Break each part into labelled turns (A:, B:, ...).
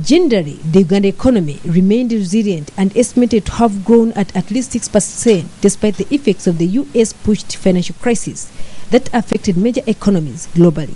A: Generally, the Uganda economy remained resilient and estimated to have grown at least 6% despite the effects of the US-pushed financial crisis that affected major economies globally.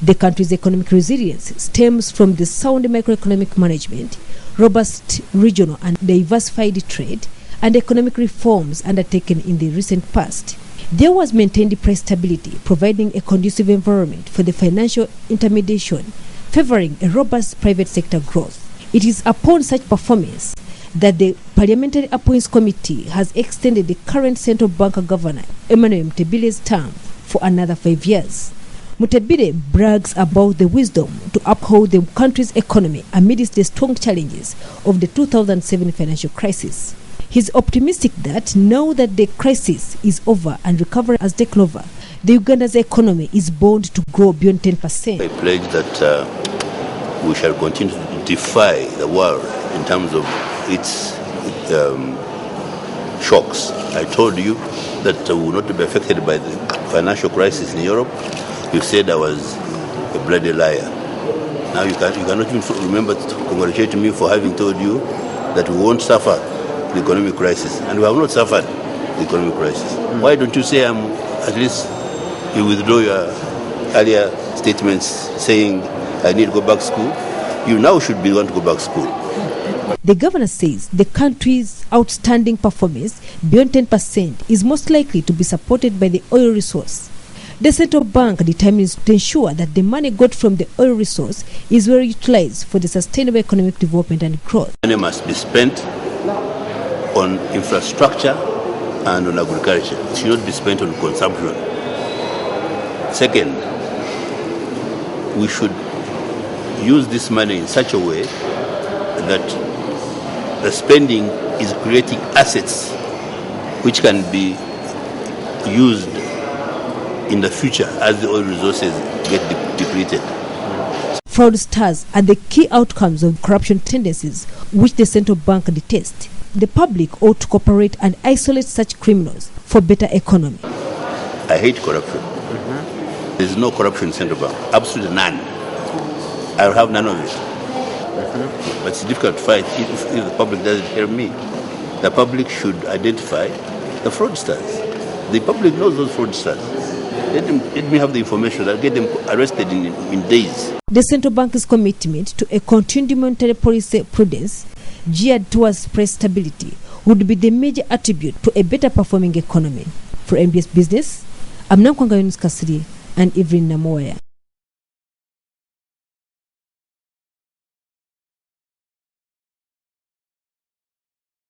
A: The country's economic resilience stems from the sound macroeconomic management, robust regional and diversified trade, and economic reforms undertaken in the recent past. There was maintained price stability, providing a conducive environment for the financial intermediation, favoring a robust private sector growth. It is upon such performance that the Parliamentary Appoints Committee has extended the current central bank governor, Emmanuel Mutebire's term for another 5 years. Mutebire brags about the wisdom to uphold the country's economy amidst the strong challenges of the 2007 financial crisis. He is optimistic that now that the crisis is over and recovery has taken over, the Uganda's economy is bound to grow beyond 10%.
B: I pledge that we shall continue to defy the world in terms of its shocks. I told you that we will not be affected by the financial crisis in Europe. You said I was a bloody liar. Now you cannot even remember to congratulate me for having told you that we won't suffer the economic crisis, and we have not suffered the economic crisis. Why don't you say at least you withdraw your earlier statements saying I need to go back to school? You now should be the one to go back to school.
A: The governor says the country's outstanding performance beyond 10% is most likely to be supported by the oil resource. The central bank determines to ensure that the money got from the oil resource is well utilized for the sustainable economic development and growth.
B: Money must be spent on infrastructure and on agriculture. It should not be spent on consumption. Second, we should use this money in such a way that the spending is creating assets which can be used in the future as the oil resources get depleted.
A: Fraudsters are the key outcomes of corruption tendencies which the central bank detests. The public ought to cooperate and isolate such criminals for better economy.
B: I hate corruption. There is no corruption in central bank, absolutely none. I will have none of it. But it's difficult to fight if the public doesn't hear me. The public should identify the fraudsters. The public knows those fraudsters. Let me have the information. I'll get them arrested in days.
A: The central bank's commitment to a continued monetary policy prudence geared towards price stability would be the major attribute to a better performing economy. For MBS Business, I'm Namkwanga Yunus Kasiri and Evelyn Namoya.